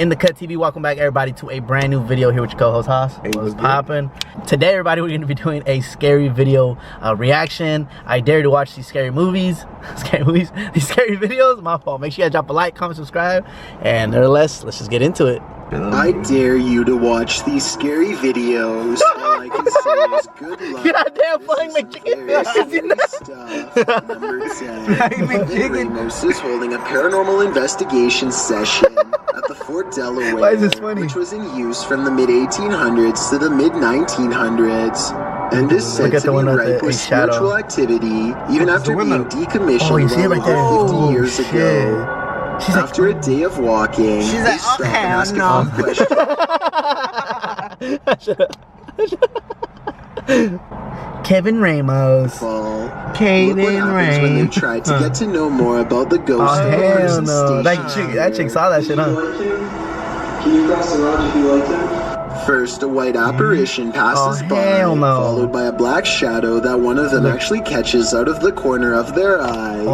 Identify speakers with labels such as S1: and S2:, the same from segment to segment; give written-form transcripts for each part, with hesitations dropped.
S1: InTheCut TV, welcome back everybody to a brand new video here with your co-host Haas.
S2: Hey,
S1: what's poppin'? Today everybody, we're going to be doing a scary video reaction. I dare you to watch these scary movies, these scary videos. My fault. Make sure you guys drop a like, comment, subscribe, and nevertheless, let's just get into it.
S2: I dare you to watch these scary videos. All I can say is good luck.
S1: You're not damn flying McChicken.
S2: Stuff. Number 10. Ramos is holding a paranormal investigation session at the Fort Delaware,
S1: Why is this funny?
S2: which was in use from the mid-1800s to the mid-1900s. And is said to be ripe with spiritual activity, even after being decommissioned well over 50 years ago. After a day of walking, they stop and ask a few questions.
S1: Kevin Ramos.
S2: Kevin Ramos. When they tried to get to know more about the ghost of Carson Station.
S1: That chick saw that shit, huh?
S3: Can you cross the road if you like him?
S2: First, a white apparition passes by, followed by a black shadow that one of them actually catches out of the corner of their eye.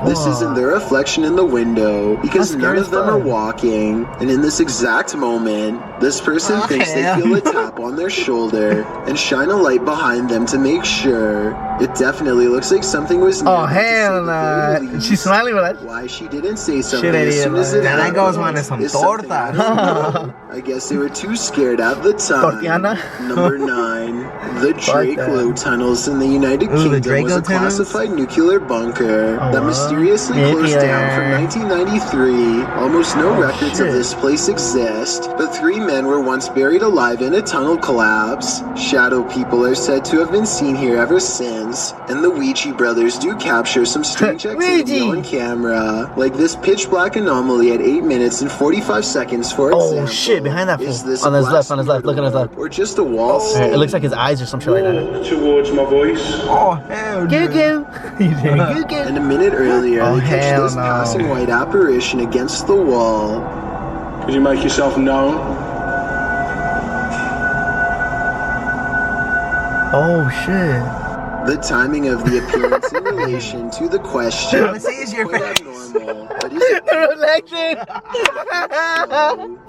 S2: This isn't their reflection in the window, because none of them are walking, and in this exact moment, this person thinks they feel a tap on their shoulder, and shine a light behind them to make sure. It definitely looks like something was near.
S1: Oh, hell nah. She's smiling with that.
S2: Why she didn't say something as soon as it happened is something I don't know. I guess they were too scared at the time. Number 9. The Draco tunnels in the United Kingdom was a classified nuclear bunker that mysteriously closed down from 1993. Almost no records of this place exist, but 3 men were once buried alive in a tunnel collapse. Shadow people are said to have been seen here ever since, and the Ouija brothers do capture some strange activity on camera, like this pitch black anomaly at 8 minutes and 45 seconds for example.
S1: Oh shit, behind that fool.
S2: Is this
S1: on his left, look at his left.
S2: Or just a wall stain?
S1: It looks like his eyes or some shit like that.
S3: Towards my voice.
S2: Oh hell
S1: no.
S2: And a minute earlier, they catch this passing white apparition against the wall.
S3: Could you make yourself known?
S1: Oh shit.
S2: The timing of the appearance in relation to the question is quite abnormal, but is it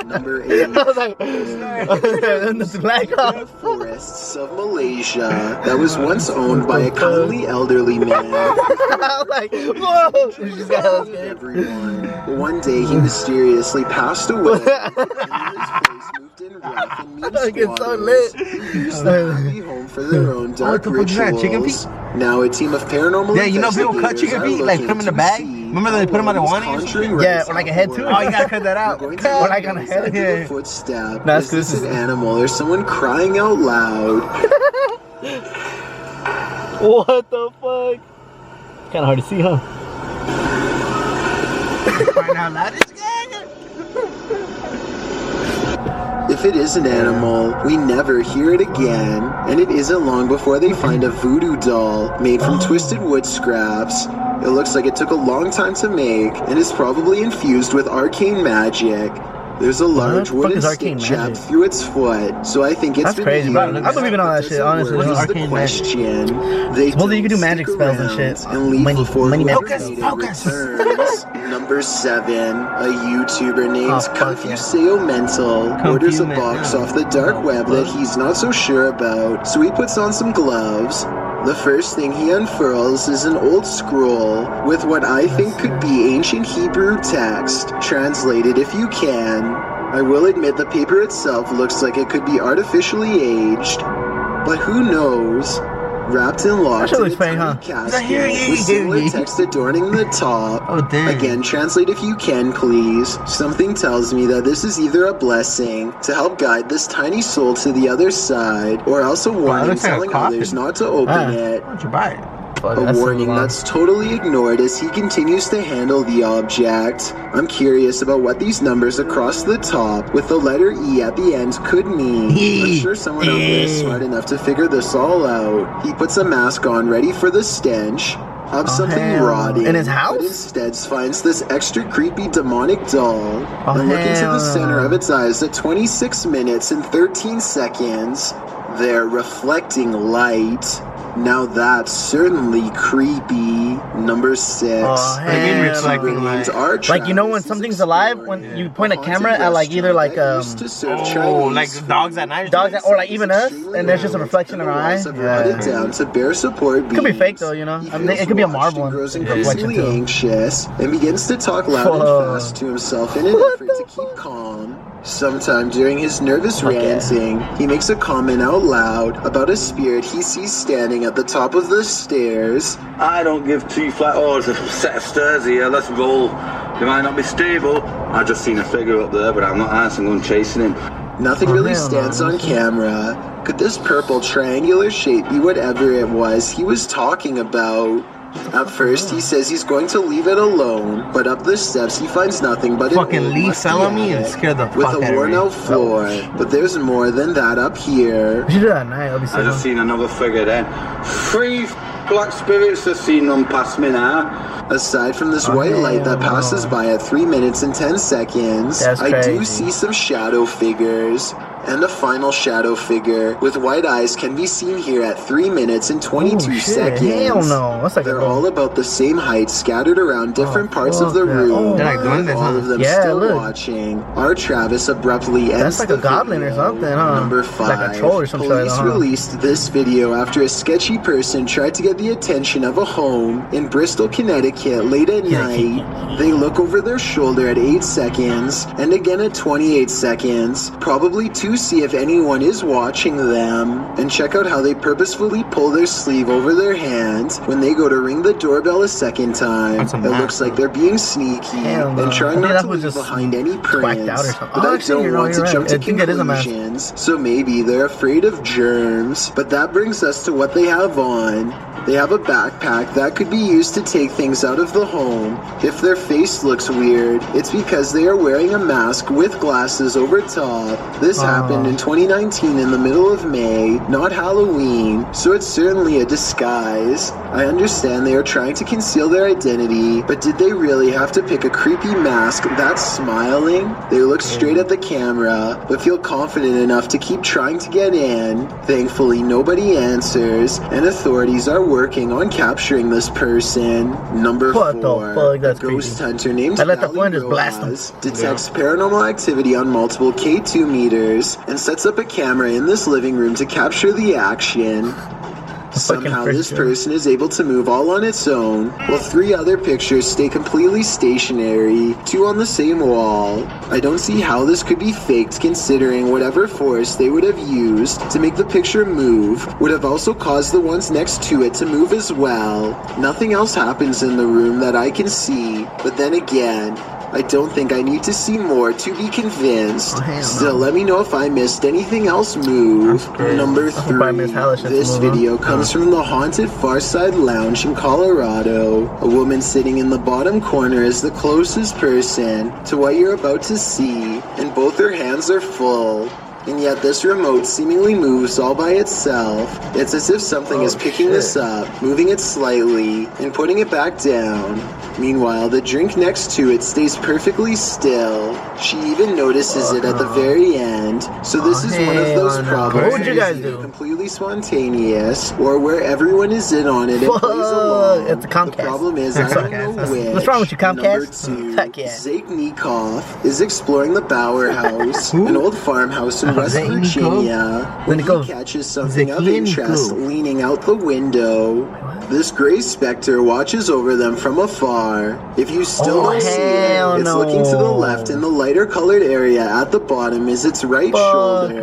S2: Number 8.
S1: I was like, that's black off.
S2: Forests of Malaysia that was once owned by a kindly elderly man.
S1: I was like, whoa! She's got
S2: everyone. One day he mysteriously passed away. And his place moved in rough and mean squatters who used the happy home for their own dark rituals. Now a team of paranormal
S4: people cut chicken feet, like put them in the bag. Remember they put them on the one?
S1: Yeah, or like a head too.
S4: Oh, you gotta cut that out.
S2: Or like on a head. Yeah. Footstep. Is this an animal or someone crying out loud?
S1: What the fuck? Kind of hard to see, huh?
S4: Crying out loud.
S2: If it is an animal, we never hear it again, and it isn't long before they find a voodoo doll made from twisted wood scraps. It looks like it took a long time to make, and is probably infused with arcane magic. There's a large wooden stick jabbed through its foot, so I think it's
S1: crazy, bro. I believe in all that shit, honestly.
S2: What is the question? They
S1: well, you can do magic spells and shit.
S2: And leave before
S1: focus.
S2: Number 7. A YouTuber named Confuseo Mental orders a box off the dark web that he's not so sure about, so he puts on some gloves. The first thing he unfurls is an old scroll with what I think could be ancient Hebrew text, translated if you can. I will admit the paper itself looks like it could be artificially aged, but who knows? Wrapped and locked in a tiny casket with similar text adorning the top. Again, translate if you can, please. Something tells me that this is either a blessing to help guide this tiny soul to the other side, or else a warning telling others not to open it.
S4: Why don't you buy it?
S2: A warning that's totally ignored as he continues to handle the object. I'm curious about what these numbers across the top with the letter E at the end could mean. I'm sure someone out there is smart enough to figure this all out. He puts a mask on ready for the stench of something rotting
S1: in his house,
S2: but instead finds this extra creepy demonic doll and look into the center of its eyes at 26 minutes and 13 seconds. They're reflecting light. Now that's certainly creepy. Number 6.
S1: Oh,
S4: reflecting
S1: like, you know when something's alive, when you point a camera at like either like
S4: like dogs at night,
S1: or like even us, and there's just a reflection in our eye.
S2: Down to bear support
S1: It could be fake though, you know. I mean, it could be a marble and
S2: grows
S1: reflection
S2: increasingly
S1: too.
S2: anxious and begins to talk loud and fast to himself in an effort to keep calm. Sometime during his nervous ranting, he makes a comment out loud about a spirit he sees standing at the top of the stairs.
S5: I don't give two flat orders, a set of stairs here, let's roll. They might not be stable. I just seen a figure up there, but I'm not answering, I'm chasing him.
S2: Nothing really stands on camera. Could this purple triangular shape be whatever it was he was talking about? At first, he says he's going to leave it alone, but up the steps he finds nothing but
S4: fucking leaf fell on me and scared the fuck out of me.
S2: With a worn-out floor, but there's more than that up here.
S1: We should do that at night. I'll be
S5: I just seen another figure then. 3 black spirits have seen them pass me now.
S2: Aside from this white light that passes by at 3 minutes and 10 seconds, I do see some shadow figures. And a final shadow figure with white eyes can be seen here at 3 minutes and 22 seconds.
S1: Hell no. That's like
S2: They're all about the same height, scattered around different parts of the room.
S4: They're like doing this,
S2: all of them still watching. Our Travis abruptly ends
S1: That's like a goblin or something, huh?
S2: Number 5.
S1: Like a troll or something.
S2: Police released this video after a sketchy person tried to get the attention of a home in Bristol, Connecticut late at night. They look over their shoulder at 8 seconds and again at 28 seconds, probably to see if anyone is watching them, and check out how they purposefully pull their sleeve over their hand when they go to ring the doorbell a second time. It looks like they're being sneaky and trying not to leave behind any prints, but I don't want to jump to conclusions, so maybe they're afraid of germs. But that brings us to what they have on. They have a backpack that could be used to take things out of the home. If their face looks weird, it's because they are wearing a mask with glasses over top. This happened in 2019 in the middle of May, not Halloween, so it's certainly a disguise. I understand they are trying to conceal their identity, but did they really have to pick a creepy mask that's smiling? They look straight at the camera, but feel confident enough to keep trying to get in. Thankfully, nobody answers, and authorities are working on capturing this person. Number 4.
S1: What the fuck? That's
S2: a ghost
S1: creepy.
S2: hunter named
S1: I let the
S2: Callie
S1: flinders blast
S2: Roaz detects paranormal activity on multiple K2 meters and sets up a camera in this living room to capture the action. Somehow this person is able to move all on its own, while 3 other pictures stay completely stationary, 2 on the same wall. I don't see how this could be faked, considering whatever force they would have used to make the picture move would have also caused the ones next to it to move as well. Nothing else happens in the room that I can see, but then again, I don't think I need to see more to be convinced. Still, let me know if I missed anything else move. Number 3. This video comes from the haunted Farside Lounge in Colorado. A woman sitting in the bottom corner is the closest person to what you're about to see, and both her hands are full. And yet this remote seemingly moves all by itself. It's as if something is picking this up, moving it slightly, and putting it back down. Meanwhile, the drink next to it stays perfectly still. She even notices it at the very end. So this is one of those problems.
S1: What would you guys do?
S2: Completely spontaneous, or where everyone is in on it and plays along.
S1: It's a Comcast.
S2: The problem is, I don't know which.
S1: What's wrong with you, Comcast?
S2: Number 2,
S1: Heck yeah.
S2: Zakenikov is exploring the Bower House, an old farmhouse in West Virginia, when he catches something of interest leaning out the window. This gray specter watches over them from afar. If you still don't see it, it's looking to the left, and the lighter colored area at the bottom is its right shoulder.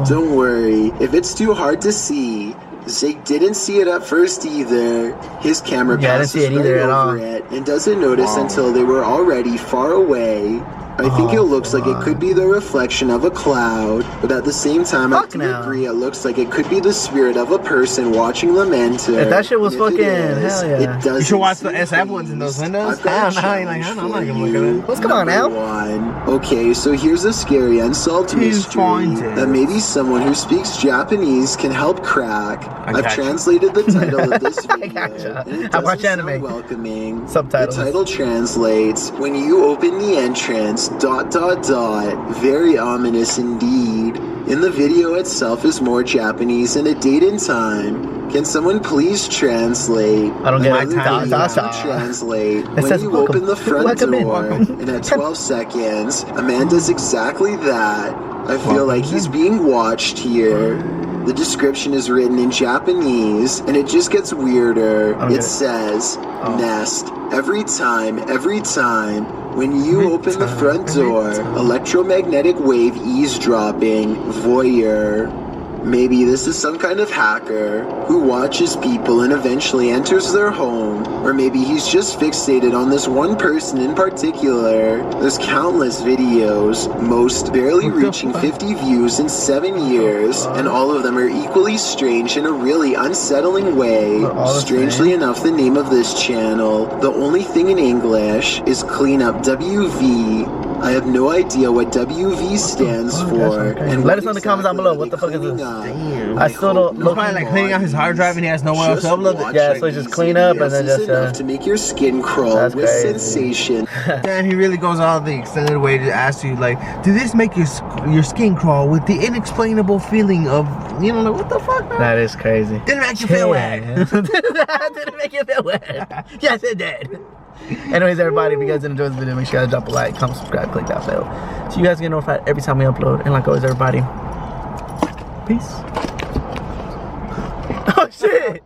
S2: Don't worry, if it's too hard to see, Zake didn't see it at first either. His camera passes right over it and doesn't notice until they were already far away. I think it looks like it could be the reflection of a cloud, but at the same time, I do agree it looks like it could be the spirit of a person watching them enter.
S1: If that shit was fucking, hell yeah.
S2: You
S4: should watch the SF ones in those windows. Hell no, I'm not gonna look at it.
S1: What's going on now?
S2: Okay, so here's a scary unsolved mystery that maybe someone who speaks Japanese can help crack. I've translated the title of this video.
S1: I watch anime.
S2: Welcoming.
S1: Subtitles.
S2: The title translates, when you open the entrance, ... Very ominous indeed. In the video itself is more Japanese and a date and time. Can someone please translate?
S1: I don't get
S2: Another
S1: it.
S2: video to translate.
S1: It
S2: When
S1: says
S2: you
S1: welcome.
S2: open the front
S1: Welcome in,
S2: door,
S1: welcome.
S2: and at 12 seconds, a man does exactly that. I feel like he's being watched here. The description is written in Japanese, and it just gets weirder. It says, nest. Every time, when you open the front door, electromagnetic wave eavesdropping, voyeur. Maybe this is some kind of hacker who watches people and eventually enters their home. Or maybe he's just fixated on this one person in particular. There's countless videos, most barely reaching 50 views in 7 years, and all of them are equally strange in a really unsettling way. Strangely enough, the name of this channel, the only thing in English, is Cleanup WV. I have no idea what WV stands for. And
S1: let us know in the comments down below. What the fuck is this?
S4: Damn.
S1: I still don't.
S4: He's probably like cleaning out his hard drive and he has nowhere else to upload it.
S1: Yeah, so just clean up and then just.
S2: enough to make your skin crawl
S1: That's
S2: with
S1: crazy.
S2: sensation.
S4: Damn, he really goes all the extended way to ask you, like, did this make your skin crawl with the inexplainable feeling of, you know, like, what the fuck, man?
S1: That is crazy.
S4: Did it make you feel wet?
S1: Did it make you feel wet? Yes, it did. Anyways, everybody, if you guys enjoyed this video, make sure you guys drop a like, comment, subscribe, click that bell, so you guys get notified every time we upload. And like always, everybody, peace. Oh shit.